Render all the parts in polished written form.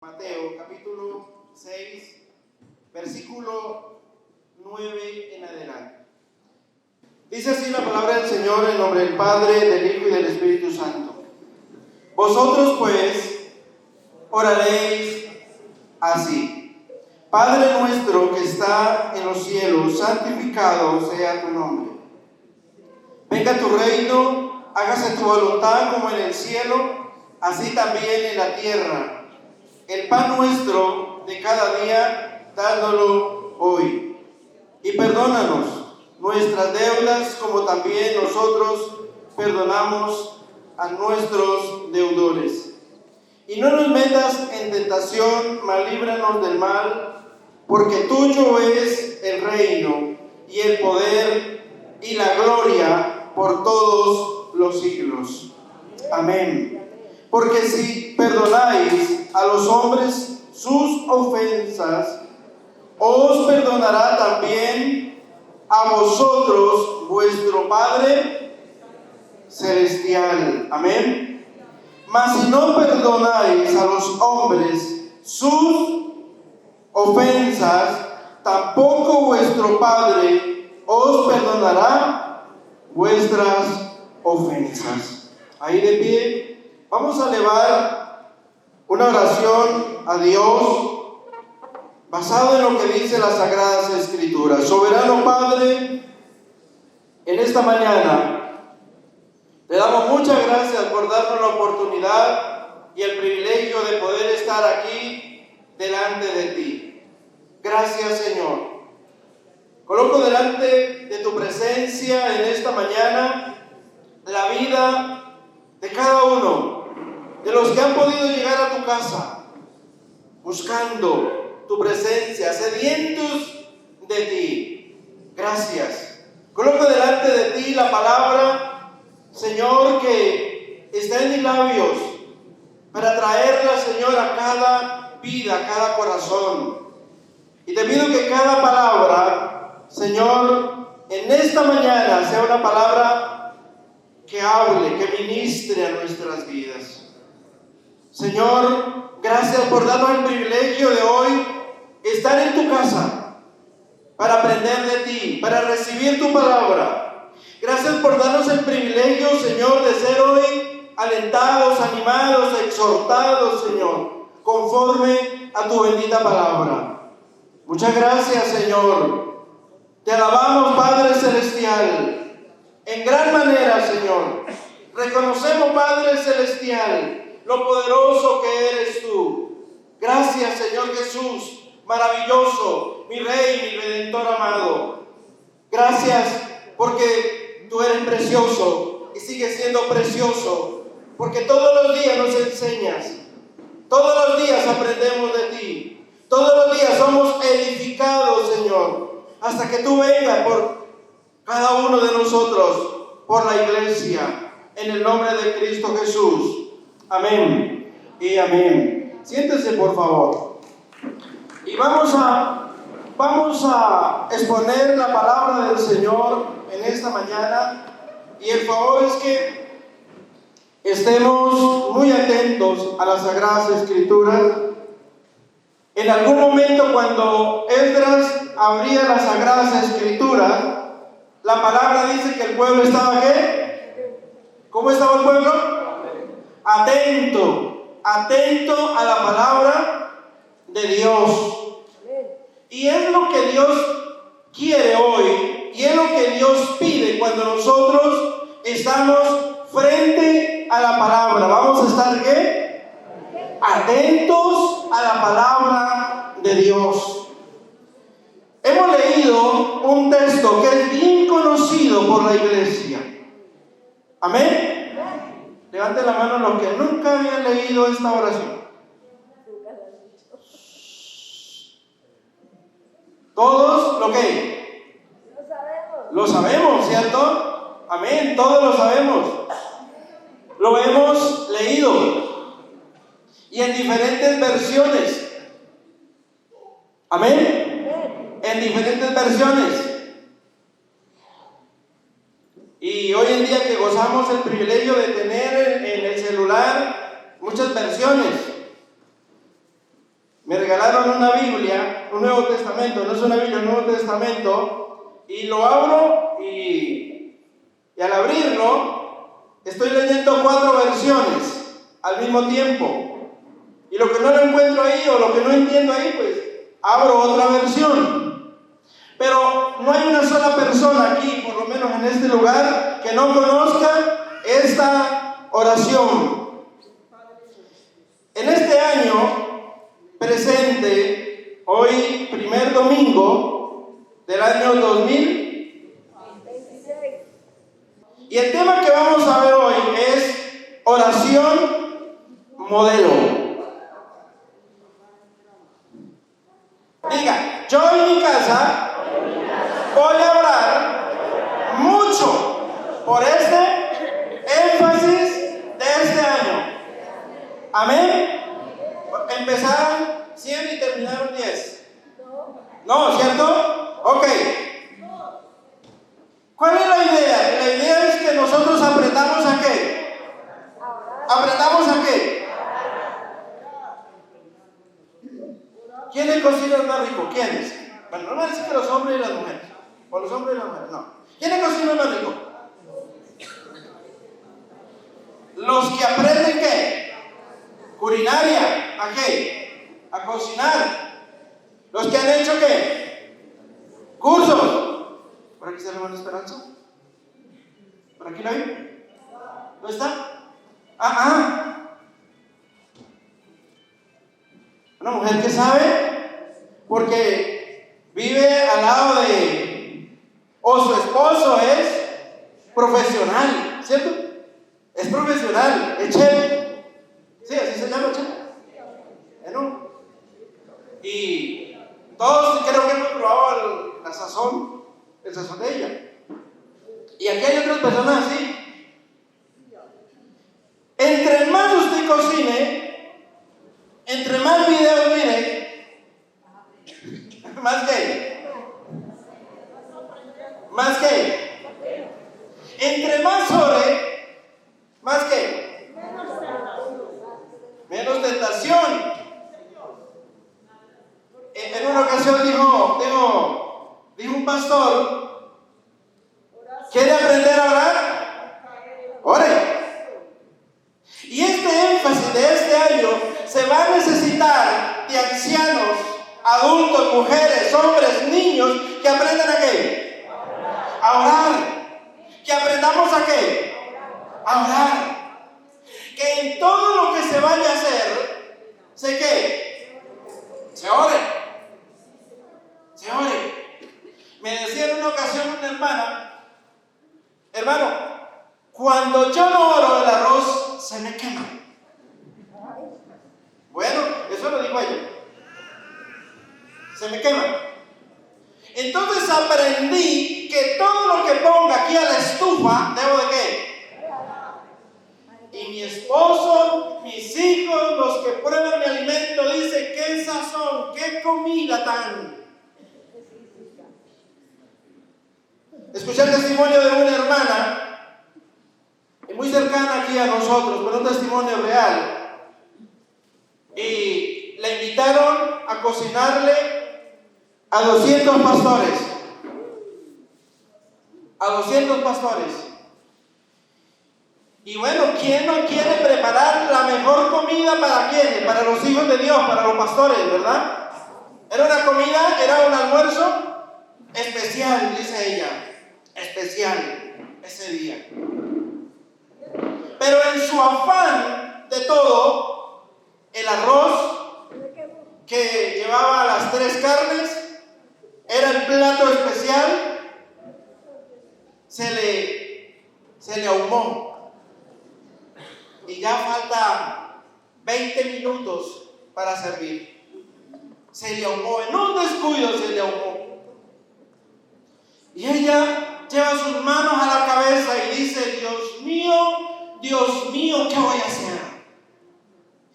Mateo capítulo 6, versículo 9 en adelante. Dice así la palabra del Señor en nombre del Padre, del Hijo y del Espíritu Santo. Vosotros pues oraréis así: Padre nuestro que está en los cielos, santificado sea tu nombre. Venga tu reino, hágase tu voluntad como en el cielo, así también en la tierra. El pan nuestro de cada día, dándolo hoy. Y perdónanos nuestras deudas, como también nosotros perdonamos a nuestros deudores. Y no nos metas en tentación, mas líbranos del mal, porque tuyo es el reino, y el poder, y la gloria, por todos los siglos. Amén. Porque si perdonáis a los hombres sus ofensas, os perdonará también a vosotros vuestro Padre Celestial. Amén. Mas si no perdonáis a los hombres sus ofensas, tampoco vuestro Padre os perdonará vuestras ofensas. Ahí de pie. Vamos a elevar una oración a Dios basado en lo que dice las Sagradas Escrituras. Soberano Padre, en esta mañana te damos muchas gracias por darnos la oportunidad y el privilegio de poder estar aquí delante de ti. Gracias, Señor. Coloco delante de tu presencia en esta mañana la vida de cada uno de los que han podido llegar a tu casa buscando tu presencia, sedientos de ti. Gracias. Coloco delante de ti la palabra, Señor, que está en mis labios para traerla, Señor, a cada vida, a cada corazón. Y te pido que cada palabra, Señor, en esta mañana sea una palabra que hable, que ministre a nuestras vidas. Señor, gracias por darnos el privilegio de hoy estar en tu casa para aprender de ti, para recibir tu palabra. Gracias por darnos el privilegio, Señor, de ser hoy alentados, animados, exhortados, Señor, conforme a tu bendita palabra. Muchas gracias, Señor. Te alabamos, Padre Celestial, en gran manera, Señor. Reconocemos, Padre Celestial, lo poderoso que eres tú. Gracias, Señor Jesús, maravilloso, mi Rey, mi Redentor amado. Gracias porque tú eres precioso y sigues siendo precioso, porque todos los días nos enseñas, todos los días aprendemos de ti, todos los días somos edificados, Señor, hasta que tú vengas por cada uno de nosotros, por la iglesia, en el nombre de Cristo Jesús. Amén y amén. Siéntese, por favor. Y vamos a exponer la palabra del Señor en esta mañana. Y el favor es que estemos muy atentos a las Sagradas Escrituras. En algún momento, cuando Esdras abría las Sagradas Escrituras, la palabra dice que el pueblo estaba ¿qué? ¿Cómo estaba el pueblo? Atento a la palabra de Dios. Y es lo que Dios quiere hoy, y es lo que Dios pide cuando nosotros estamos frente a la palabra. Vamos a estar ¿qué? Atentos a la palabra de Dios. Hemos leído un texto que es bien conocido por la iglesia. Amén. Levanten la mano los que nunca habían leído esta oración. ¿Todos lo que? Lo sabemos, ¿cierto? Amén, todos lo sabemos. Lo hemos leído. Y en diferentes versiones. Amén. En diferentes versiones. Y hoy en día que gozamos el privilegio de tener en el celular muchas versiones. Me regalaron una Biblia, un Nuevo Testamento, no es una Biblia, un Nuevo Testamento, y lo abro y al abrirlo estoy leyendo 4 versiones al mismo tiempo. Y lo que no lo encuentro ahí o lo que no entiendo ahí, pues abro otra versión. Pero no hay una sola persona aquí, por lo menos en este lugar, que no conozca esta oración. En este año presente, hoy primer domingo del año 2026, y el tema que vamos a ver hoy es oración modelo. Diga, yo en mi casa voy a orar mucho por este énfasis de este año. Amén. Empezaron 100 y terminaron 10. No, ¿cierto? Ok. ¿Cuál es la idea? La idea es que nosotros apretamos a qué. ¿Apretamos a qué? ¿Quiénes cocinan más rico? ¿Quiénes? Bueno, no me decir que los hombres y las mujeres. O los hombres y las mujeres, no. ¿Quiénes cocinan más rico? Los que aprenden ¿qué? Culinaria. ¿A qué? A cocinar. Los que han hecho ¿qué? Cursos. ¿Por aquí está la hermana Esperanza? ¿Por aquí la hay? ¿No está? Una mujer que sabe, porque vive al lado de, o su esposo es profesional, ¿cierto? Es profesional, es chef. Sí, así se llama chef. Bueno, y todos creo que hemos probado el sazón de ella. Y aquí hay otras personas así. Entre más usted cocine, entre más videos mire, más que, entre más ore, más que, menos tentación. En una ocasión dijo un pastor, ¿quiere aprender a orar? Ore. Y este énfasis de este año se va a necesitar de ancianos, adultos, mujeres, hombres, niños que aprendan a qué? A orar. Que aprendamos a qué? A orar. Que en todo lo que se vaya a hacer, ¿se qué? Se ore. Se ore. Me decía en una ocasión una hermana, hermano, cuando yo no oro el arroz se me quema. Bueno, eso lo digo ella. Se me quema. Entonces aprendí que todo lo que ponga aquí a la estufa, ¿debo de qué? Y mi esposo, mis hijos, los que prueban mi alimento, dicen, ¿qué sazón? ¿Qué comida tan? Escuché el testimonio de una hermana, muy cercana aquí a nosotros, pero un testimonio real. Y la invitaron a cocinarle a 200 pastores. A 200 pastores. Y bueno, ¿quién no quiere preparar la mejor comida para quiénes? Para los hijos de Dios, para los pastores, ¿verdad? Era una comida, era un almuerzo especial, dice ella. Especial ese día. Pero en su afán de todo, el arroz que llevaba las 3 carnes era el plato especial, se le ahumó. Y ya falta 20 minutos para servir. Se le ahumó, en un descuido se le ahumó. Y ella lleva sus manos a la cabeza y dice, Dios mío, ¿qué voy a hacer?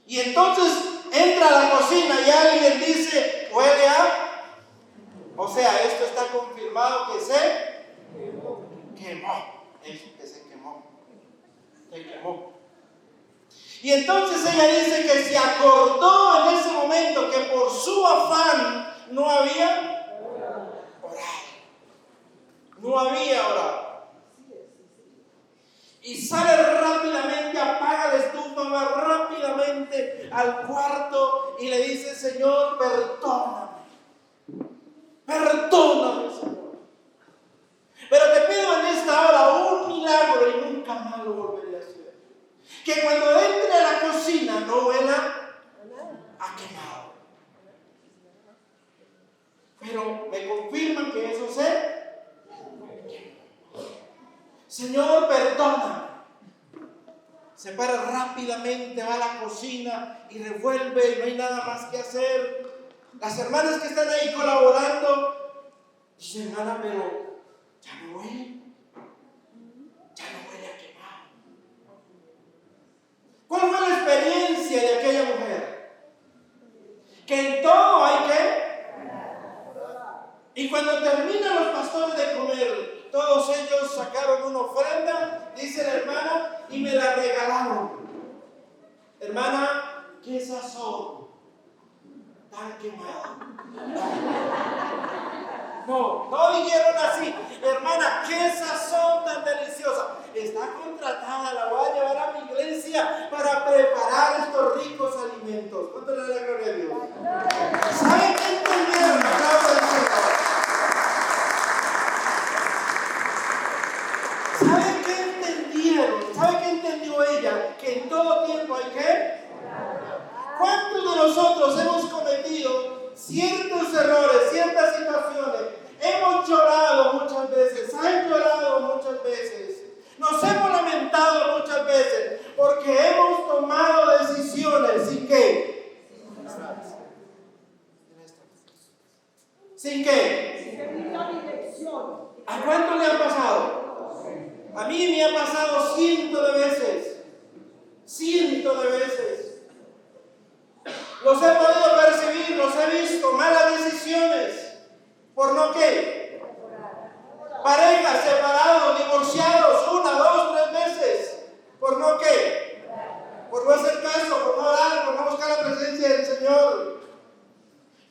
Y entonces entra a la cocina y alguien dice, huele a... O sea, esto está confirmado que se quemó. Eso que se quemó. Se quemó. Y entonces ella dice que se acordó en ese momento que por afán, no había orar. No había orar. Y sale rápidamente, apaga la estufa, va rápidamente al cuarto y le dice: Señor, perdóname. Perdóname, Señor. Pero te pido en esta hora un milagro y nunca más lo volveré a hacer. Que cuando entre a la cocina no huela a quemado. Pero me confirman que eso se... Señor, perdóname. Se para rápidamente, va a la cocina y revuelve y no hay nada más que hacer. Las hermanas que están ahí colaborando dicen: hermana, pero ya no huele. Ya no huele a quemado. ¿Cuál fue la experiencia de aquella mujer? Que en todo hay que... Y cuando terminan los pastores de comer, todos ellos sacaron una ofrenda, dice la hermana, y me la regalaron. Hermana, ¿qué sazón tan quemado? No dijeron así: hermana, qué sazón tan deliciosa. Está contratada, la voy a llevar a mi iglesia para preparar estos ricos alimentos. ¿Cuánto le da la gloria a Dios? ¿Saben qué entendieron? ¿Saben qué entendieron? ¿Saben qué entendió ella? Que en todo tiempo hay que... ¿Cuántos de nosotros hemos cometido ciertos errores, ciertas situaciones? Hemos llorado muchas veces, han llorado muchas veces, nos hemos lamentado muchas veces, porque hemos tomado decisiones sin qué. ¿Sin qué? ¿A cuántos le han pasado? A mí me ha pasado cientos de veces. Cientos de veces. Los he podido percibir, los he visto. Malas decisiones. ¿Por no qué? Parejas separados, divorciados, 1, 2, 3 veces. ¿Por no qué? Por no hacer caso, por no orar, por no buscar la presencia del Señor.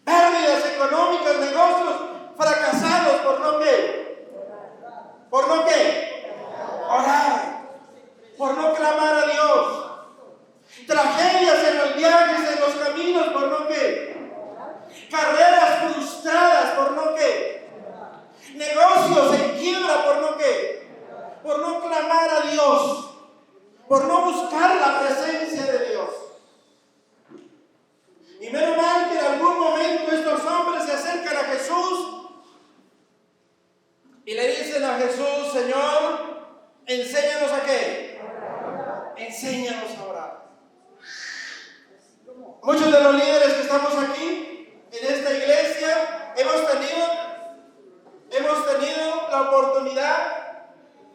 Pérdidas económicas, negocios fracasados, ¿por no qué? ¿Por no qué? Orar. Por no clamar a Dios. Tragedias en los viajes, en los caminos, ¿por no qué? Carreras frustradas, ¿por no qué? Negocios en quiebra, ¿por no qué? Por no clamar a Dios. Por no buscar la presencia de Dios. Y menos mal que en algún momento estos hombres se acercan a Jesús y le dicen a Jesús: Señor, enséñanos a qué. Enséñanos a orar. Muchos de los líderes que estamos aquí en esta iglesia hemos tenido la oportunidad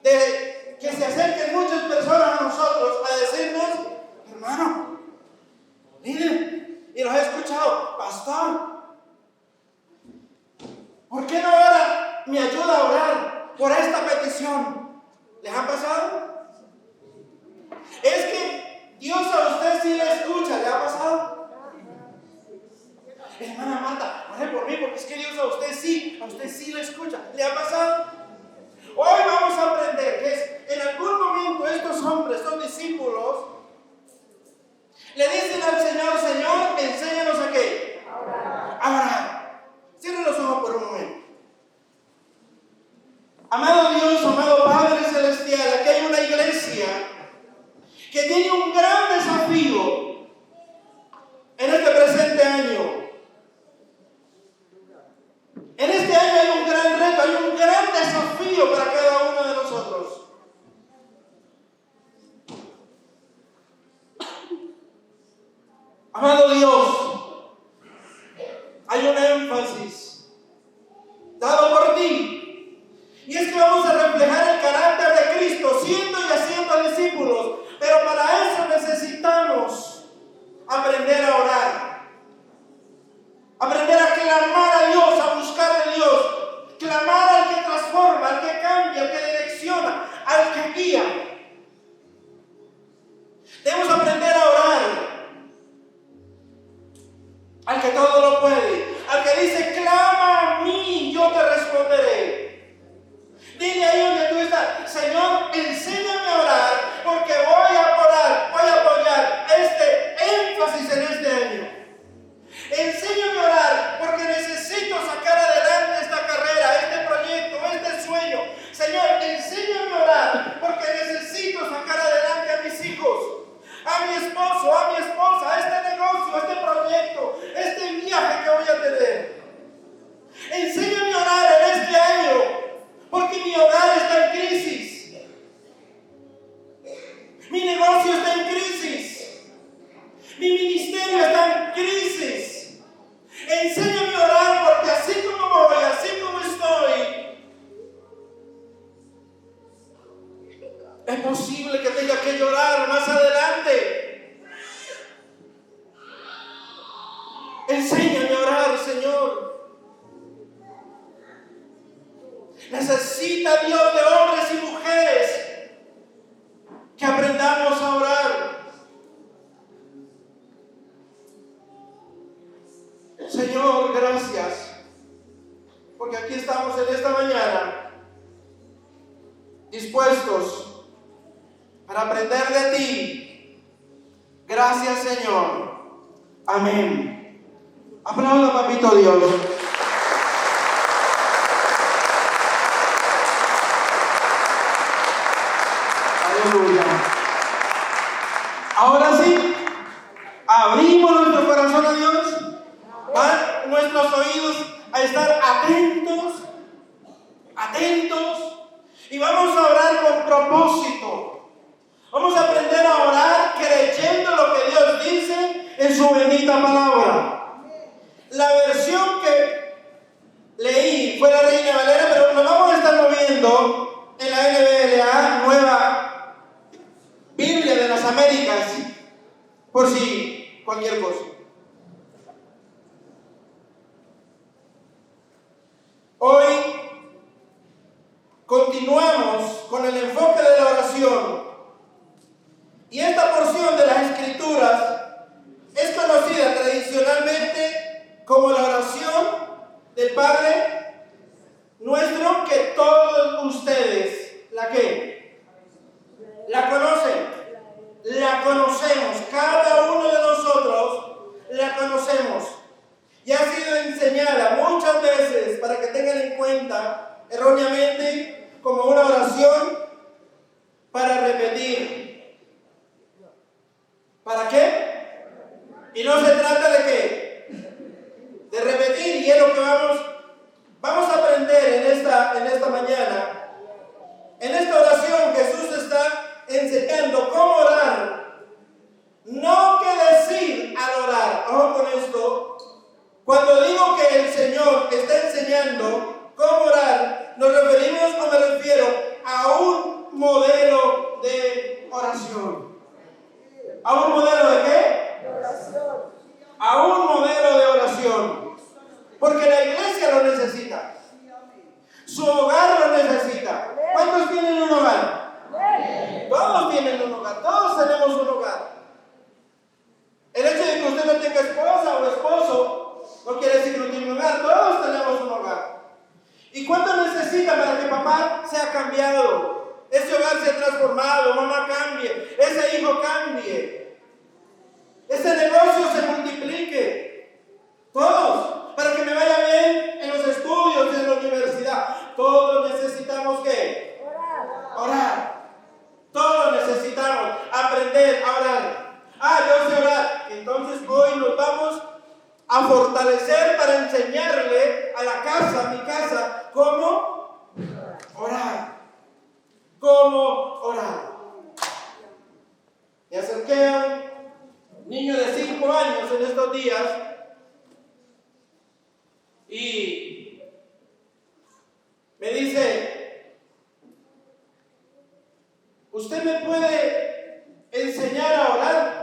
de que se acerquen muchas personas a nosotros a decirnos: hermano, líder, y los he escuchado: pastor, ¿por qué no ahora me ayuda a orar por esta petición? ¿Les ha pasado? Es que Dios a usted sí le escucha. ¿Le ha pasado? Hermana Marta, ore por mí, porque es que Dios a usted sí le escucha. ¿Le ha pasado? Hoy vamos a aprender que en algún momento estos hombres, estos discípulos, le dicen al Señor: Señor, enséñanos a qué. A orar. Cierren los ojos por un momento. Amado Dios, amado Padre Celestial, aquí hay una iglesia que tiene un gran desafío en este presente año. En este año hay un gran reto, hay un gran desafío para cada uno de nosotros. Amado Dios, hay un énfasis dado por ti, y es que vamos a reflejar el carácter de Cristo siendo y haciendo discípulos, pero para eso necesitamos aprender a orar, aprender a clamar a Dios, a buscar a Dios, clamar al que transforma, al que cambia, al que direcciona, al que guía. Debemos aprender a orar al que todo lo puede, dice, clama a mí, yo te responderé. Dile ahí donde tú estás, Señor, enséñame a orar, porque voy a orar, voy a apoyar este énfasis en este año. Enséñame a orar, porque necesito sacar adelante esta carrera, este proyecto, este sueño. Señor, enséñame a orar, porque necesito sacar adelante a mis hijos, a mi esposo, a mi esposa, a este negocio, a este proyecto, este viaje que voy a tener. Enséñame a orar en este año, porque mi hogar está en crisis. Mi negocio está en crisis. Mi ministerio está en crisis. Enséñame a orar, porque así como voy, así como estoy, es posible que tenga que llorar más adelante. Enséñame a orar, Señor. Necesita Dios de hombres y mujeres que aprendamos a orar. Señor, gracias, porque aquí estamos en esta mañana dispuestos para aprender de ti. Gracias, Señor. Amén. Aplauda, papito Dios. Aleluya. Ahora sí, abrimos nuestro corazón a Dios. Van nuestros oídos a estar atentos, y vamos a orar con propósito. Vamos a aprender a orar creyendo lo que Dios dice en su bendita palabra. La versión que leí fue la Reina Valera, pero nos vamos a estar moviendo en la NBLA, Nueva Biblia de las Américas, por si cualquier cosa. Hoy continuamos con el enfoque de la oración, y esta porción de las Escrituras es conocida tradicionalmente como la oración del Padre Nuestro, que todos ustedes la conocen, la conocemos, cada uno de nosotros la conocemos. Y ha sido enseñada muchas veces, para que tengan en cuenta, erróneamente, como una oración para repetir. ¿Para qué? Y no se trata de qué, de repetir, y es lo que vamos a aprender en esta mañana. En esta oración Jesús está enseñando cómo orar, no qué decir al orar. Ojo con esto. Cuando digo que el Señor está enseñando cómo orar, nos referimos, o me refiero, a un modelo de oración. ¿A un modelo de qué? De oración. A un modelo de oración. Porque la iglesia lo necesita. Su hogar lo necesita. ¿Cuántos tienen un hogar? Todos tienen un hogar. Todos tenemos un hogar. El hecho de que usted no tenga esposa o esposo no quiere decir que no tiene un hogar. Todos tenemos un hogar. ¿Y cuánto necesita para que papá sea cambiado? Ese hogar sea transformado, mamá cambie, ese hijo cambie, ese negocio se multiplique. Todos, para que me vaya bien en los estudios, en la universidad. Todos necesitamos ¿qué? Orar. Todos necesitamos aprender a orar. Yo sé orar. Entonces hoy nos vamos a fortalecer para enseñarle a la casa, a mi casa, cómo orar. Cómo orar. Me acerqué a un niño de 5 años en estos días y me dice: ¿usted me puede enseñar a orar?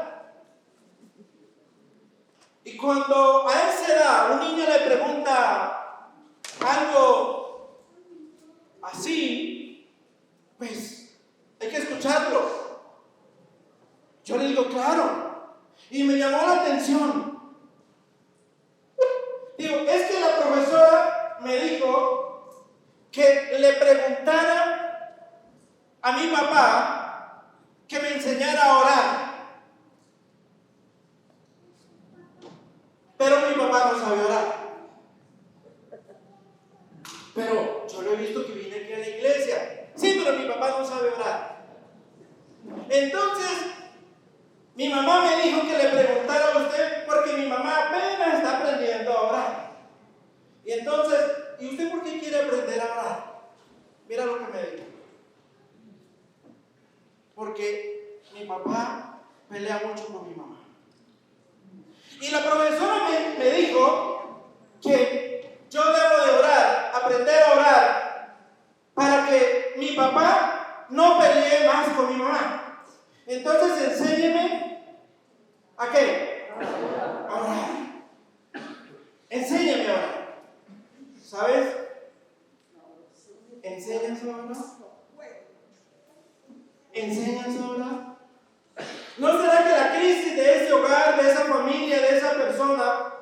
Y cuando a esa edad un niño le pregunta algo así, pues hay que escucharlo. Yo le digo, claro. Y me llamó la atención. Digo, es que la que le preguntara a mi papá que me enseñara a orar. Pero mi papá no sabe orar. Pero yo lo he visto que viene aquí a la iglesia. Sí, pero mi papá no sabe orar. Entonces, mi mamá me dijo que le preguntara a usted porque mi mamá apenas está aprendiendo a orar. Y entonces, ¿y usted por qué quiere aprender a orar? Mira lo que me dijo. Porque mi papá pelea mucho con mi mamá. Y la profesora me dijo que yo debo de orar, aprender a orar, para que mi papá no pelee más con mi mamá. Entonces enséñeme ¿a qué? A orar. Enséñame a orar. ¿Sabes? Enséñame a orar. Enséñame a orar. ¿No será que la crisis de ese hogar, de esa familia, de esa persona,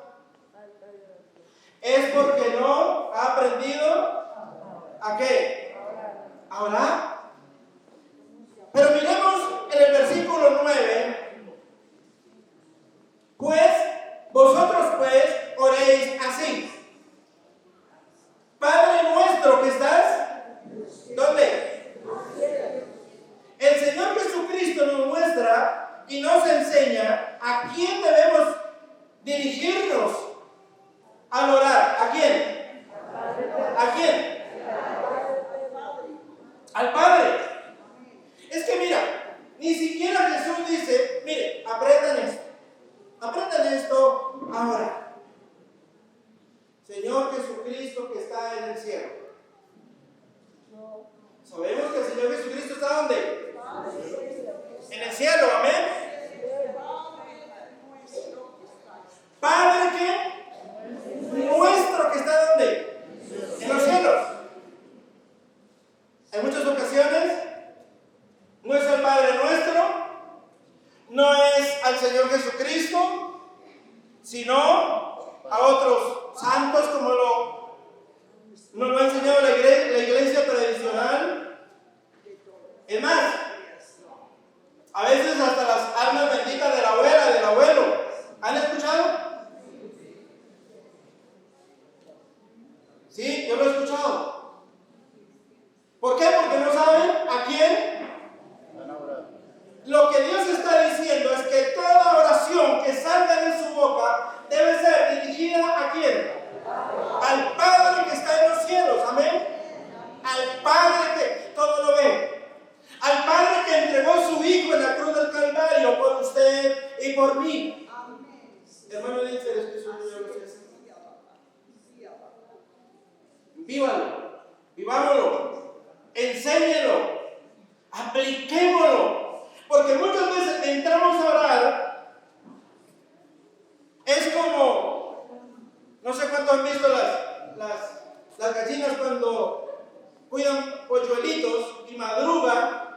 es porque no ha aprendido a qué? A orar. Pero miremos en el versículo 9. Pues vosotros pues oréis así: Padre nuestro que estás, ¿dónde? El Señor Jesucristo nos muestra y nos enseña a quién debemos dirigirnos al orar. ¿A quién? ¿A quién? Al Padre. Es que mira, ni siquiera Jesús dice, mire, aprendan esto. Aprendan esto ahora. Señor Jesucristo que está en el cielo. Sabemos que el Señor Jesucristo está ¿dónde? En el cielo, amén. Padre que nuestro que está ¿dónde? En los cielos. En muchas ocasiones no es el Padre nuestro, no es al Señor Jesucristo, sino a otros santos, como nos lo ha enseñado la iglesia tradicional. Es más, a veces hasta las almas benditas de la abuela, del abuelo. ¿Han escuchado? Sí, yo lo he escuchado. ¿Por qué? Porque no saben a quién. Lo que Dios está diciendo es que toda oración que salga de su boca debe ser dirigida ¿a quién? Al Padre que está en los cielos, amén. Al Padre que todo lo ve. Al Padre que entregó a su Hijo en la cruz del Calvario por usted y por mí. Hermano, dice el Espíritu de Dios. Vívalo, vivámoslo, enséñelo, apliquémoslo. Porque muchas veces entramos a orar, es como, no sé cuántos han visto las gallinas cuando cuidan polluelitos y madrugan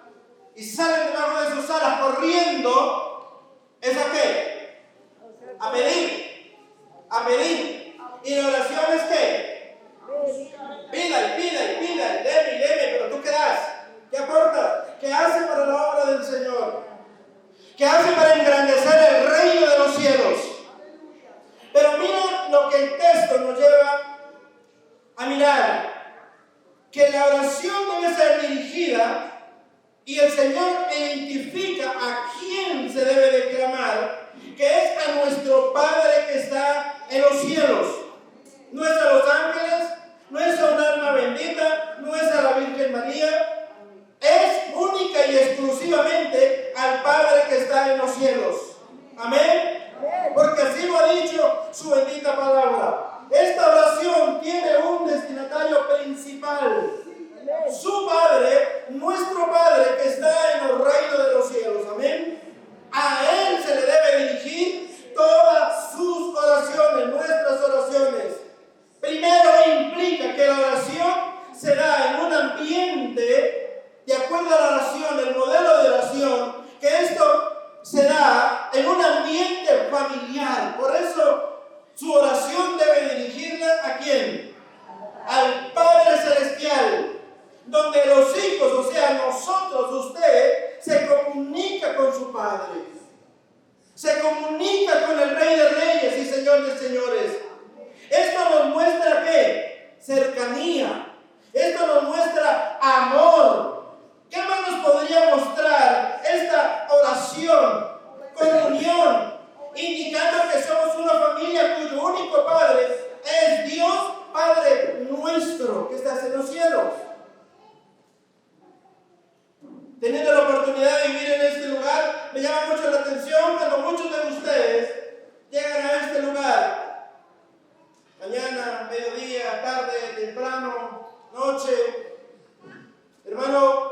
y salen debajo de sus alas corriendo. ¿Es a qué? A pedir. ¿Y la oración es qué? Pida, deme, pero tú qué das, qué aportas, qué hace para la obra del Señor, qué hace para engrandecer el reino de los cielos. Pero mira lo que el texto nos lleva a mirar, que la oración debe ser dirigida y el Señor identifica a quién se debe de clamar, que es a nuestro Padre que está en los cielos. No es a los ángeles, no es a un alma bendita, no es a la Virgen María, es única y exclusivamente al Padre que está en los cielos. Amén. Porque así lo ha dicho su bendita palabra. Esta oración tiene un destinatario principal: su Padre, nuestro Padre que está en los reinos de los cielos. Amén. A Él se le debe dirigir todas sus oraciones, nuestras oraciones. Primero implica que la oración se da en un ambiente, de acuerdo a la oración, el modelo de oración, que esto se da en un ambiente familiar. Por eso su oración debe dirigirla ¿a quién? Al Padre Celestial. Se comunica con el Rey de Reyes y Señor de Señores. Esto nos muestra ¿qué? Cercanía. Esto nos muestra amor. ¿Qué más nos podría mostrar esta oración? Comunión, indicando que somos una familia cuyo único Padre es Dios, Padre nuestro, que estás en los cielos. Teniendo la oportunidad de vivir en este lugar, me llama mucho la atención cuando muchos de ustedes llegan a este lugar, mañana, mediodía, tarde, temprano, noche. Hermano,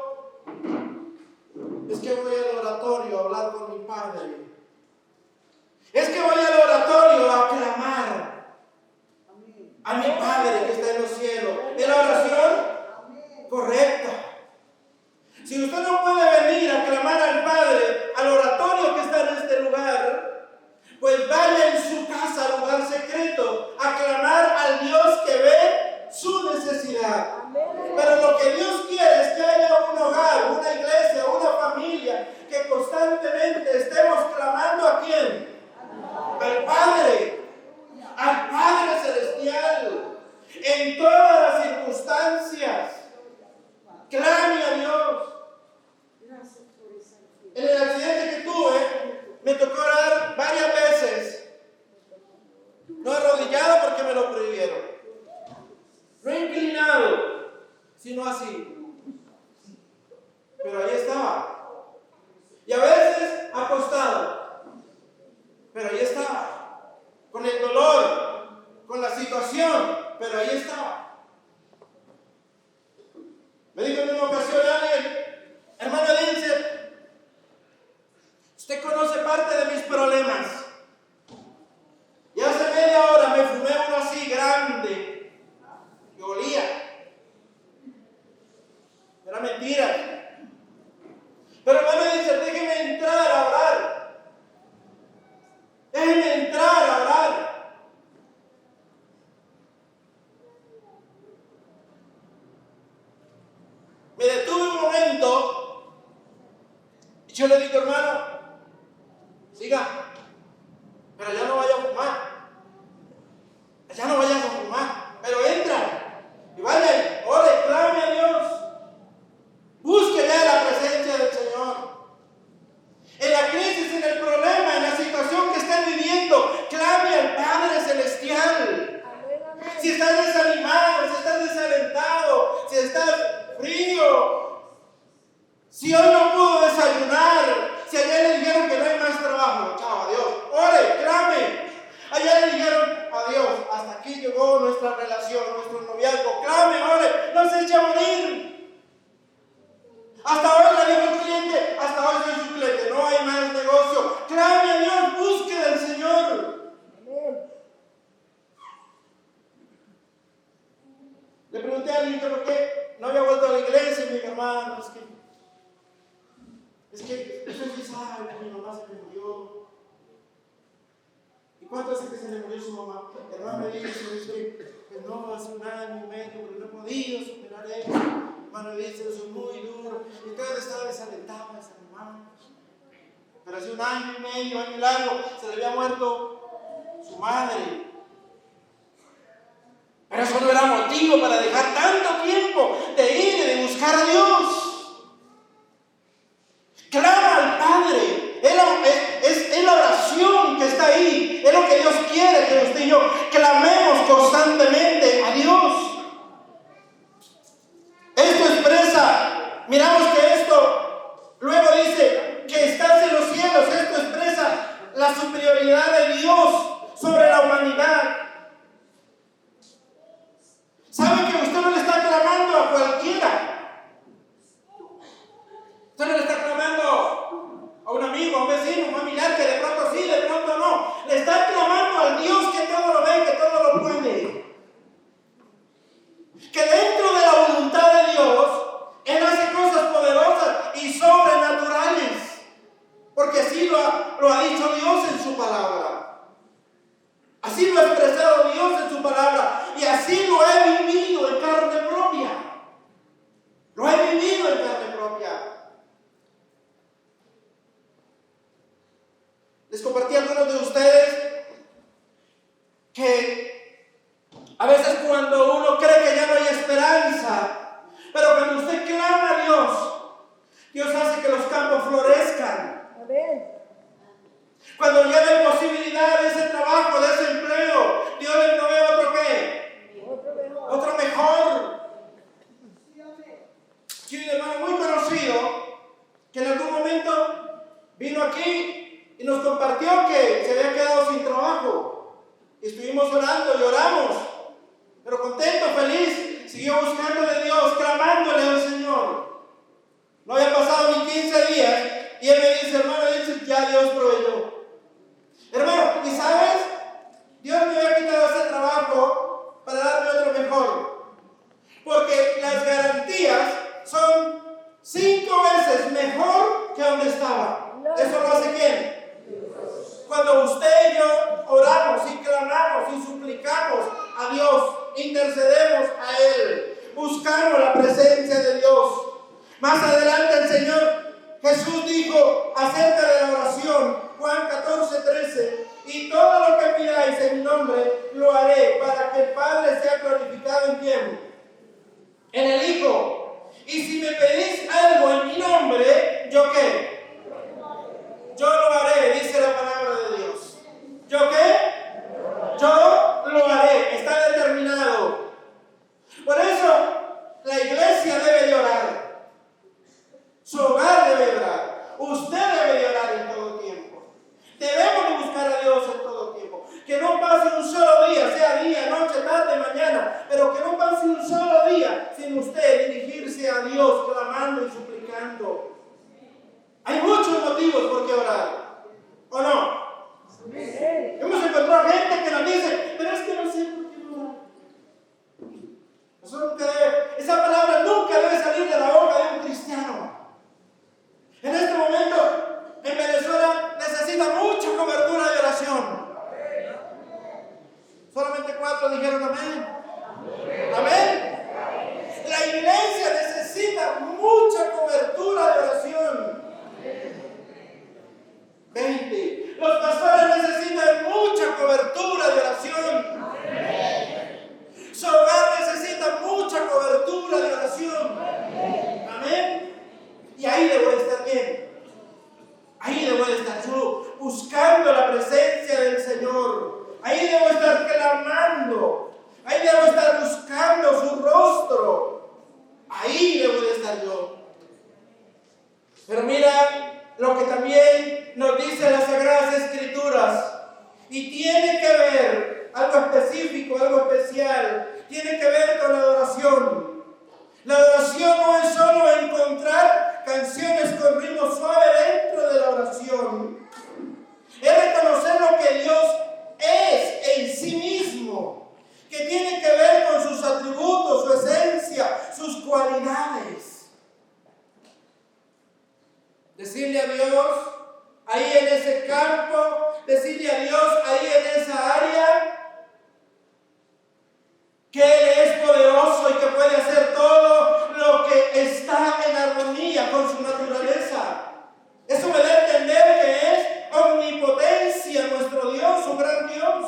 es que voy al oratorio a hablar con mi Padre. Es que voy al oratorio a clamar a mi Padre que está en los cielos. ¿Es la oración correcta? Si usted no puede venir a clamar al Padre, al oratorio que está en este lugar, pues vaya en su casa, al lugar secreto, a clamar al Dios que ve su necesidad. Pero lo que Dios quiere es que haya un hogar, una iglesia, una familia, que constantemente estemos clamando ¿a quién? Al Padre Celestial, en todas las circunstancias. Clame a Dios. En el accidente que tuve, me tocó orar varias veces. No arrodillado porque me lo prohibieron. No inclinado, sino así. Pero ahí estaba. Y a veces acostado. Pero ahí estaba. Con el dolor, con la situación, pero ahí estaba. Me dijo en una ocasión alguien, hermano Lince, usted conoce parte de mis problemas. Y hace media hora me fumé uno así grande, que olía. Era mentira. Pero hermano Lince, déjeme entrar a orar. Déjeme entrar a orar. Me detuve un momento y yo le digo, hermano, siga, pero ya no vaya a fumar. Ya no vayas a fumar, pero entra y vaya, ore, clame a Dios. Busque ya la presencia del Señor. En la crisis, en el problema, en la situación que esté viviendo, clame al Padre Celestial. Si estás desanimado, si estás desalentado, si estás frío, si hoy no pudo desayunar, si ayer le dijeron que no hay más trabajo, chao, adiós, ore, clame. Ayer le dijeron, adiós, hasta aquí llegó nuestra relación, nuestro noviazgo, clame, ore, no se eche a morir. Hasta hoy le dijo el cliente, hasta hoy soy su cliente, no hay más negocio, clame a Dios, busque del Señor. Le pregunté a alguien por qué no había vuelto a la iglesia y me dijo, hermano, es que usted sí sabe que mi mamá se me murió. ¿Y cuánto hace que se le murió su mamá? El hermano me dice, que no, hace un año y medio, pero no he podido superar eso. El hermano me dice, eso es muy duro. Y entonces estaba desalentado, desanimado. Pero hace un año y medio, año largo, se le había muerto su madre. Pero eso no era motivo para dejar tanto tiempo de ir y de buscar a Dios. Clama al Padre. Es la oración que está ahí. Es lo que Dios quiere que usted y yo clamemos constantemente a Dios. Esto expresa, miramos que esto luego dice que estás en los cielos. Esto expresa la superioridad de Dios sobre la humanidad. ¿Sabe que usted no le está clamando a cualquiera? Usted no le está clamando a un amigo, a un vecino, un familiar que de pronto sí, de pronto no. Le está clamando al Dios que todo lo ve, que todo lo puede. Que dentro de la voluntad de Dios, Él hace cosas poderosas y sobrenaturales. Porque así lo ha dicho Dios en su palabra. Así lo ha expresado Dios en su palabra. Y así lo he vivido en carne propia. Lo he vivido en carne propia. Les compartí Y estuvimos orando y oramos, pero contento, feliz, siguió buscando de Dios, clamándole al Señor. No había pasado ni 15 días y él me dice, hermano, dice, ya Dios proveyó. Hermano, ¿y sabes? Dios me había quitado ese trabajo para darme otro mejor. Porque las garantías son 5 veces mejor que donde estaba. ¿Eso lo hace quién? Cuando usted y yo oramos y clamamos y suplicamos a Dios, intercedemos a Él, buscamos la presencia de Dios. Más adelante el Señor Jesús dijo acerca de la oración, Juan 14:13, y todo lo que pidáis en mi nombre lo haré para que el Padre sea glorificado en quién, en el Hijo. Y si me pedís algo en mi nombre, ¿yo qué? Yo lo haré, dice la palabra de Dios. ¿Yo qué? Yo lo haré, está determinado. Por eso la iglesia debe de orar. Su hogar debe de orar. Usted debe de orar en todo tiempo. Debemos de buscar a Dios en todo tiempo. Que no pase un solo día, sea día, noche, tarde, mañana, pero que no pase un solo día sin usted dirigirse a Dios clamando y suplicando. Hay muchos motivos por qué orar, ¿o no? Hemos encontrado gente que nos dice, pero es que no sé por qué no orar. Eso nunca debe, esa palabra nunca debe salir de la boca de un cristiano. En este momento, en Venezuela necesita mucha cobertura de oración. Solamente 4 dijeron amén. Amén. La iglesia necesita mucha cobertura de oración. 20. Los pastores necesitan mucha cobertura de oración. Su hogar necesita mucha cobertura de oración. Amén. Y ahí debo de estar bien. Ahí debo de estar yo, buscando la presencia del Señor. Ahí debo estar clamando. Ahí debo estar buscando su rostro. Ahí debo de estar yo. Pero mira lo que también nos dice las Sagradas Escrituras. Y tiene que ver algo específico, algo especial. Tiene que ver con la adoración. La adoración no es solo encontrar canciones con ritmo suave dentro de la oración. Es reconocer lo que Dios es en sí mismo, que tiene que ver con sus atributos, su esencia, sus cualidades. Decirle a Dios ahí en ese campo, decirle a Dios ahí en esa área que Él es poderoso y que puede hacer todo lo que está en armonía con su naturaleza. Eso me da a entender que es omnipotencia nuestro Dios, un gran Dios.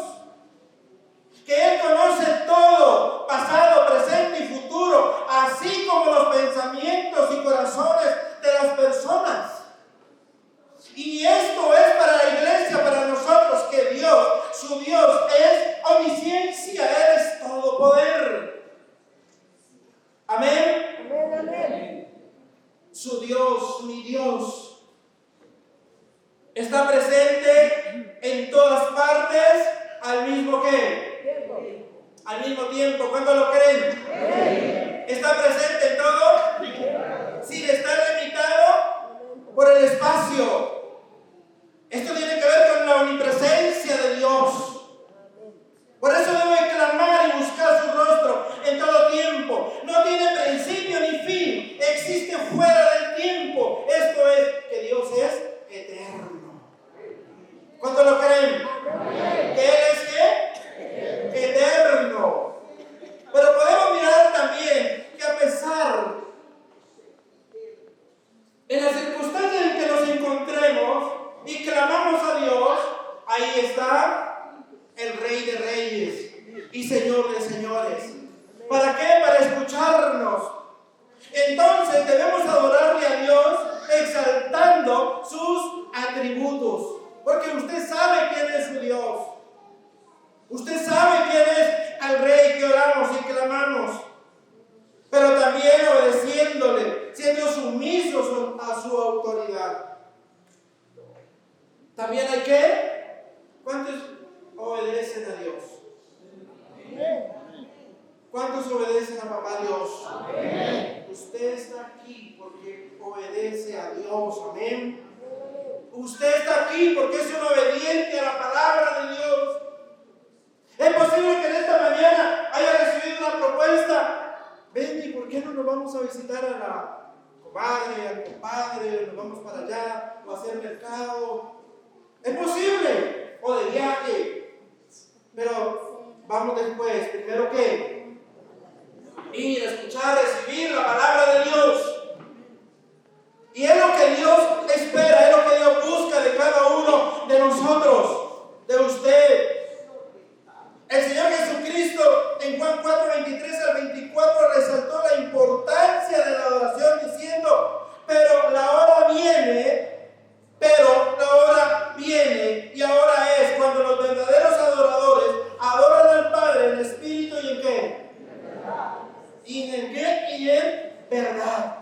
Que Él conoce todo, pasado, presente y futuro, así como los pensamientos y corazones de las personas. Y esto es para la iglesia, para nosotros, que Dios, su Dios es omnisciencia, Él es todo poder. Amén. Amén, amén. Su Dios, mi Dios, está presente en todas partes al mismo Tiempo. al mismo tiempo. ¿Cuántos lo creen? Amén. ¿Está presente en todo? Sin estar limitado por el espacio. Esto tiene que ver con la omnipresencia de Dios. Por eso debo clamar y buscar su rostro en todo tiempo. No tiene principio ni fin. Existe fuera del tiempo. Esto es que Dios es eterno. ¿Cuántos lo creen? ¿Que Él es qué? Eterno. Pero podemos mirar también que a pesar de las circunstancias en que nos encontremos y clamamos a Dios, ahí está el Rey de Reyes y Señor de Señores. ¿Para qué? Para escucharnos. Entonces debemos adorarle a Dios exaltando sus atributos. Porque usted sabe quién es su Dios. Usted sabe quién es al Rey que oramos y clamamos. Pero también obedeciéndole, siendo sumisos a su autoridad. También hay que, ¿cuántos obedecen a Dios? Papá Dios. Amén. Usted está aquí porque obedece a Dios. Amén. Usted está aquí porque es un obediente a la palabra de Dios. Es posible que en esta mañana haya recibido una propuesta. Ven, ¿y por qué no nos vamos a visitar a la comadre, al compadre? Nos vamos para allá o a hacer mercado. Es posible. O de viaje. Pero vamos después. Primero, ¿qué? Ir, escuchar, recibir la palabra de Dios. Y es lo que Dios espera, es lo que Dios busca de cada uno de nosotros, de usted. El Señor Jesucristo en Juan 4:23 al 24 resaltó la importancia de la adoración diciendo, pero la hora viene y ahora es cuando los verdaderos adoradores adoran al Padre en espíritu y en qué. ¿Y en qué? Y en verdad.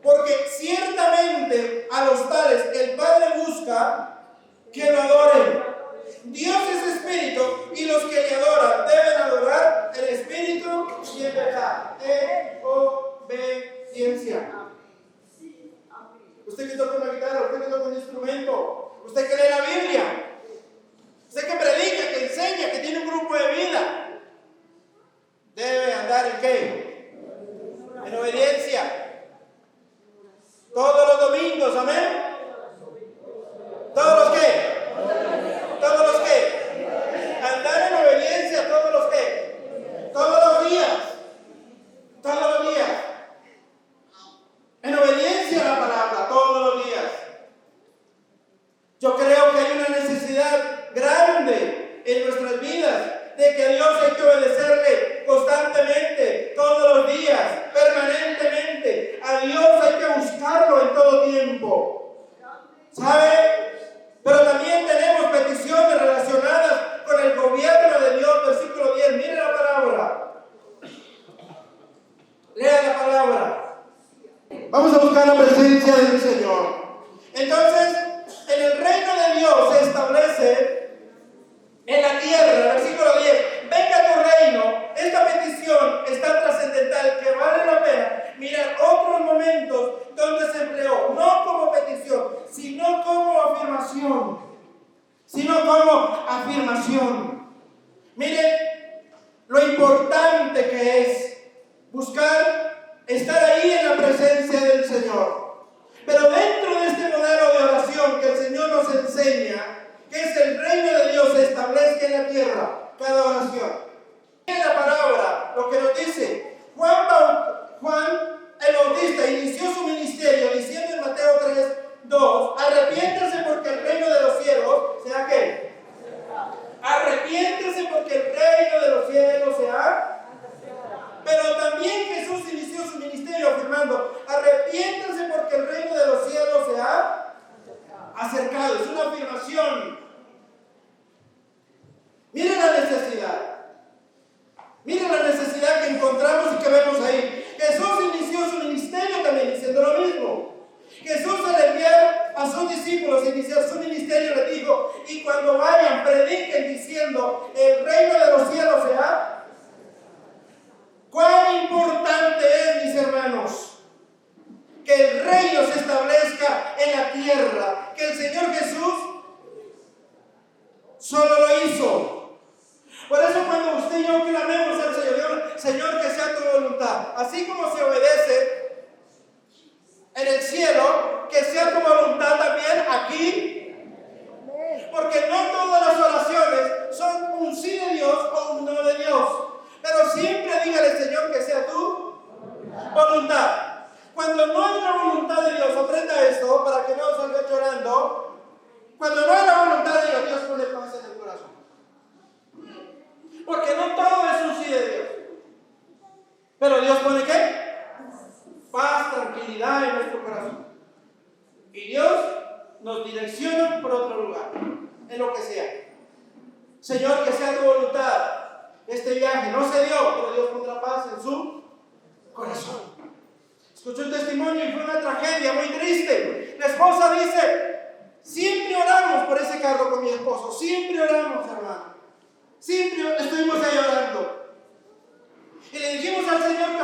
Porque ciertamente a los tales el Padre busca que lo adoren. Dios es espíritu y los que le adoran deben adorar en espíritu y en verdad, en obediencia. Usted que toca una guitarra, usted que toca un instrumento, usted que lee la Biblia, usted que predica, que enseña, que tiene un grupo de vida, debe andar en qué? En obediencia. Todos los domingos, amén. ¿Todos los qué? Todos los qué. Andar en obediencia, todos los qué. Todos los días. Todos los días. En obediencia a la palabra, todos los días. Yo creo que hay una necesidad grande en nuestras vidas de que a Dios hay que obedecerle constantemente, todos los días, permanentemente. A Dios hay que buscarlo en todo tiempo. ¿Sabe? Pero también tenemos peticiones relacionadas con el gobierno de Dios, versículo 10. Mire la palabra. Lea la palabra. Vamos a buscar la presencia del Señor. Entonces, en el reino de Dios se establece en la tierra, versículo 10, venga tu reino. Esta petición es tan trascendental que vale la pena mirar otros momentos donde se empleó, no como petición, sino como afirmación. Miren lo importante que es buscar estar ahí en la presencia del Señor. Pero dentro de este modelo de oración que el Señor nos enseña, que es el reino de Dios, se establezca en la tierra cada oración. En la palabra, lo que nos dice, Juan el Bautista inició su ministerio diciendo en Mateo 3:2, arrepiéntase porque el reino de los cielos sea ¿qué? Arrepiéntase porque el reino de los cielos sea. Pero también Jesús inició su ministerio afirmando, arrepiéntase porque el reino de los cielos se ha acercado. Es una afirmación. Miren la necesidad. Miren la necesidad que encontramos y que vemos ahí. Jesús inició su ministerio también diciendo lo mismo. Jesús al enviar a sus discípulos a iniciar su ministerio les dijo, y cuando vayan prediquen diciendo, el reino de los cielos se ha. ¿Cuán importante es, mis hermanos, que el reino se establezca en la tierra? Que el Señor Jesús solo lo hizo. Por eso cuando usted y yo clamemos al Señor, Señor, que sea tu voluntad, así como se obedece en el cielo, que sea tu voluntad también aquí. Porque no todas las oraciones son un sí de Dios o un no de Dios. Pero siempre dígale, Señor, que sea tu voluntad. Cuando no hay la voluntad de Dios, aprenda esto para que no salga llorando. Cuando no hay la voluntad de Dios, Dios pone paz en el corazón. Porque no todo es un sí de Dios. Pero Dios pone ¿qué? Paz, tranquilidad en nuestro corazón. Y Dios nos direcciona por otro lugar, en lo que sea. Señor, que sea tu voluntad. Este viaje no se dio, pero Dios pondrá paz en su corazón. Escuché un testimonio y fue una tragedia muy triste. La esposa dice, siempre oramos por ese carro con mi esposo. Siempre oramos, hermano. Siempre estuvimos ahí orando. Y le dijimos al Señor,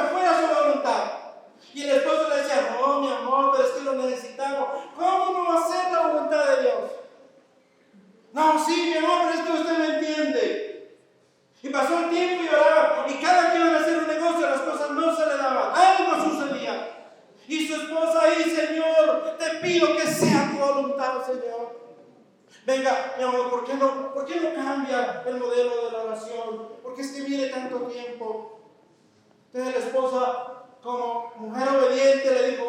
Oiga, mi amor, ¿por qué no cambia el modelo de la oración? Porque es que viene tanto tiempo. Entonces la esposa, como mujer obediente, le dijo,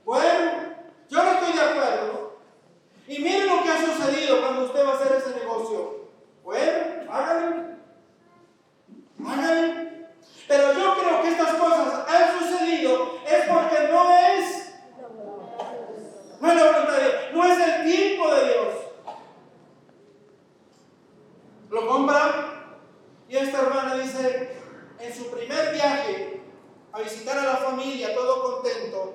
bueno, yo no estoy de acuerdo. Y miren lo que ha sucedido cuando usted va a hacer ese negocio. Bueno, hágale. Pero yo creo que estas cosas han sucedido es porque no es la voluntad de Dios, no es el tiempo de Dios. Lo compra y esta hermana dice, en su primer viaje a visitar a la familia, todo contento,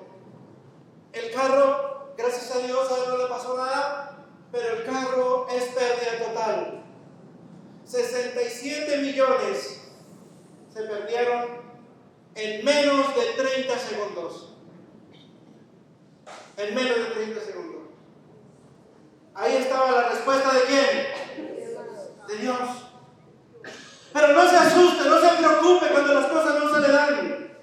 el carro, gracias a Dios, a él no le pasó nada, pero el carro es pérdida total. 67 millones se perdieron en menos de 30 segundos. En menos de 30 segundos. Ahí estaba la respuesta de ¿quién? De Dios. Pero no se asuste, no se preocupe cuando las cosas no se le dan.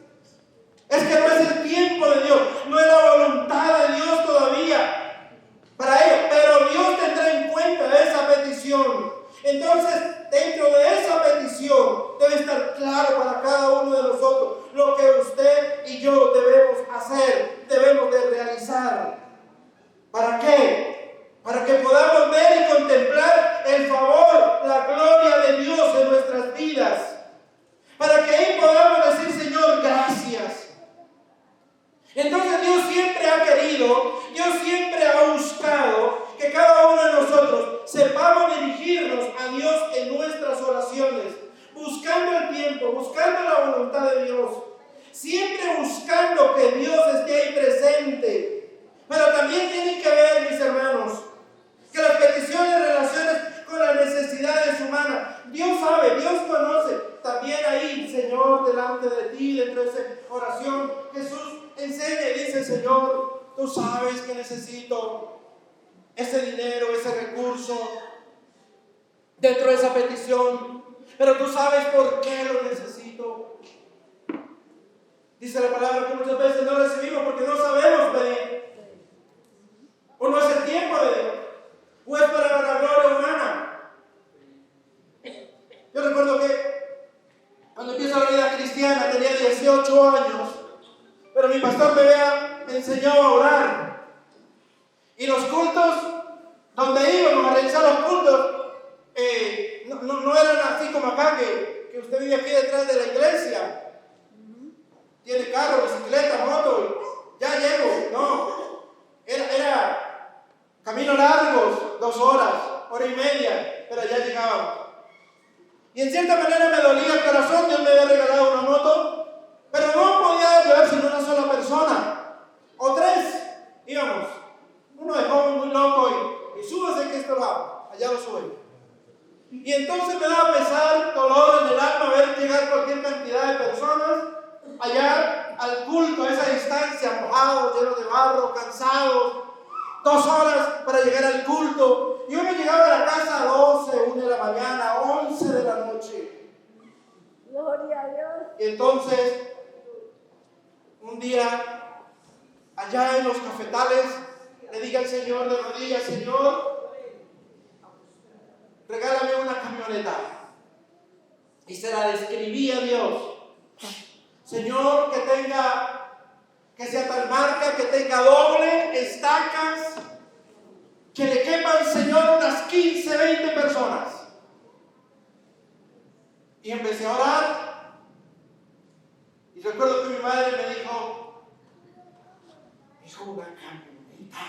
Es que no es el tiempo de Dios, no es la voluntad de Dios todavía para ello. Pero Dios tendrá en cuenta esa petición. Entonces, dentro de esa petición debe estar claro para cada uno de nosotros lo que usted y yo debemos hacer, debemos de realizar. ¿Para qué? Para que podamos ver y contemplar el favor, la gloria de Dios en nuestras vidas. Para que ahí podamos decir, Señor, gracias. Entonces Dios siempre ha querido, Dios siempre ha buscado que cada uno de nosotros sepamos dirigirnos a Dios en nuestras oraciones, buscando el tiempo, buscando la voluntad de Dios, siempre buscando que Dios esté ahí presente. Pero también tiene que ver, mis hermanos, que las peticiones relaciones con las necesidades humanas, Dios sabe, Dios conoce. También ahí, Señor, delante de ti, dentro de esa oración, Jesús enseña y dice, Señor, tú sabes que necesito ese dinero, ese recurso, dentro de esa petición, pero tú sabes por qué lo necesito. Dice la palabra que muchas veces no recibimos porque no sabemos pedir. O no es el tiempo de Dios, o es para la gloria humana. Yo recuerdo que cuando empiezo la vida cristiana tenía 18 años, pero mi pastor me enseñó a orar. Y los cultos, donde íbamos a realizar los cultos, no eran así como acá, que usted vive aquí detrás de la iglesia. Tiene carro, bicicleta, moto, ya llego. No, era caminos largos, 2 horas, hora y media, pero ya llegábamos. Y en cierta manera me dolía el corazón, Dios me había regalado una moto, pero no podía llevar sino una sola persona, o 3, íbamos. Uno de joven muy loco y súbase que esto va, allá lo sube. Y entonces me daba pesar, dolor en el alma ver llegar cualquier cantidad de personas allá al culto, a esa distancia, mojados, llenos de barro, cansados, 2 horas para llegar al culto. Y uno llegaba a la casa a 12, 1 de la mañana, 11 de la noche. Gloria a Dios. Y entonces, un día, allá en los cafetales, le dije al Señor de rodillas, Señor, regálame una camioneta. Y se la describí a Dios. Señor, que sea tal marca, que tenga doble, estacas, que le quepan, Señor, unas 15, 20 personas. Y empecé a orar. Y recuerdo que mi madre me dijo, hijo, una camioneta.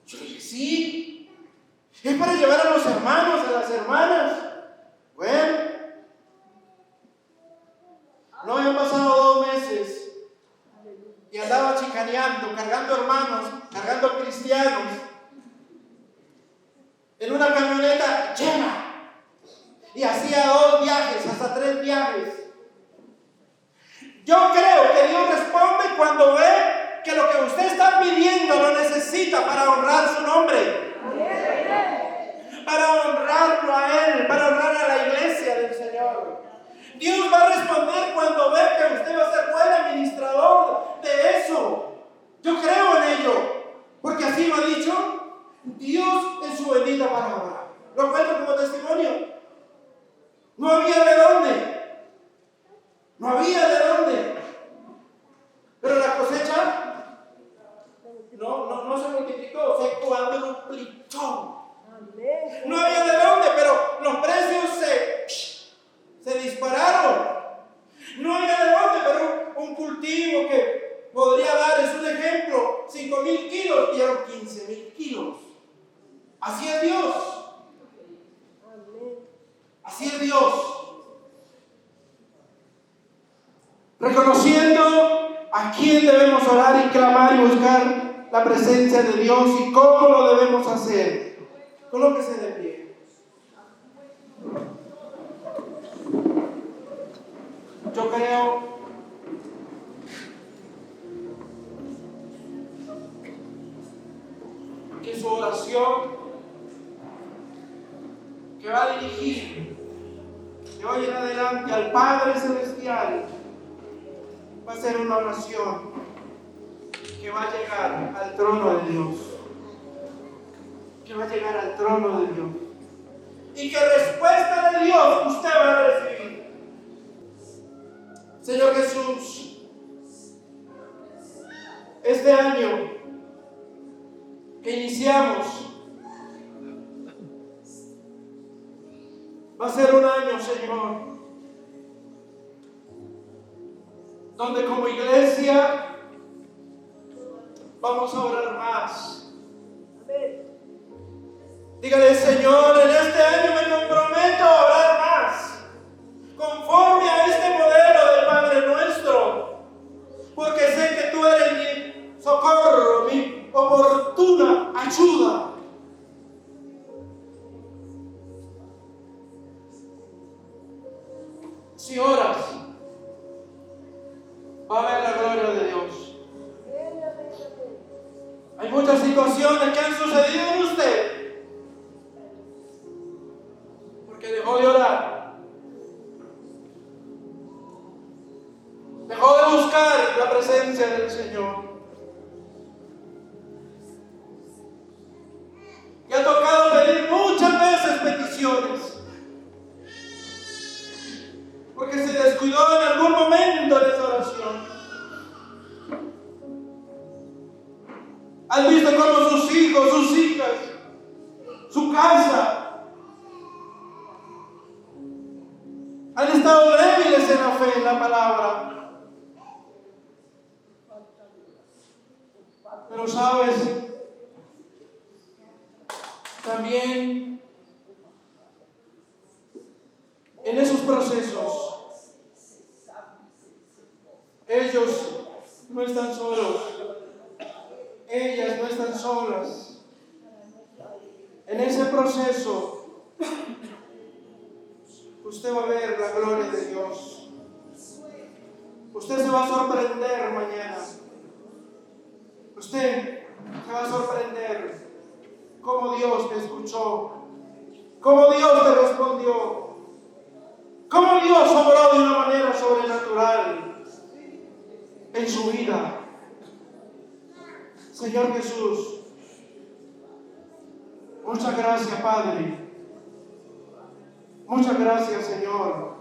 Yo dije, sí, es para llevar a los hermanos, a las hermanas. Bueno, no habían pasado 2 meses y andaba chicaneando, cargando hermanos, cargando cristianos en una camioneta llena. Y hacía 2 viajes, hasta 3 viajes. Yo creo que Dios responde cuando ve que lo que usted está pidiendo lo necesita para honrar su nombre, para honrarlo a Él, para honrar a la iglesia del Señor. Dios va a responder cuando ve que usted va a ser buen administrador de eso. Yo creo en ello, porque así lo ha dicho. Dios en su bendita palabra. Lo cuento como testimonio. No había de dónde. No había de dónde. Pero la cosecha no se multiplicó, se cuadruplicó. Amén. No había de dónde, pero los precios se dispararon. No había de dónde, pero un cultivo que podría dar, es un ejemplo, 5,000 kilos, dieron 15,000 kilos. Así es Dios. Amén. Así es Dios. Reconociendo a quién debemos orar y clamar y buscar la presencia de Dios y cómo lo debemos hacer. Colóquese de pie. Yo creo que su oración que va a dirigir de hoy en adelante al Padre Celestial va a ser una oración que va a llegar al trono de Dios. Que va a llegar al trono de Dios. Y que respuesta de Dios usted va a recibir. Señor Jesús, este año que iniciamos va a ser un año, Señor, donde como iglesia vamos a orar más. Amén. Dígale, Señor, en este año me comprometo a orar más, conforme a este modelo del Padre Nuestro, porque sé que tú eres mi socorro, mi oportuna ayuda. Si oras, va a ver la gloria de Dios. Hay muchas situaciones que han sucedido en usted porque dejó de orar, dejó de buscar la presencia del Señor. Y ha tocado pedir muchas veces peticiones porque se descuidó en algún momento de esa oración. ¿Has visto cómo sus hijos, sus hijas, su casa han estado débiles en la fe, en la palabra? Pero sabes, también en esos procesos ellos no están solos. Ellas no están solas. En ese proceso, usted va a ver la gloria de Dios. Usted se va a sorprender mañana. Usted se va a sorprender cómo Dios te escuchó, cómo Dios te respondió, cómo Dios obró de una manera sobrenatural en su vida. Señor Jesús, muchas gracias, Padre. Muchas gracias, Señor,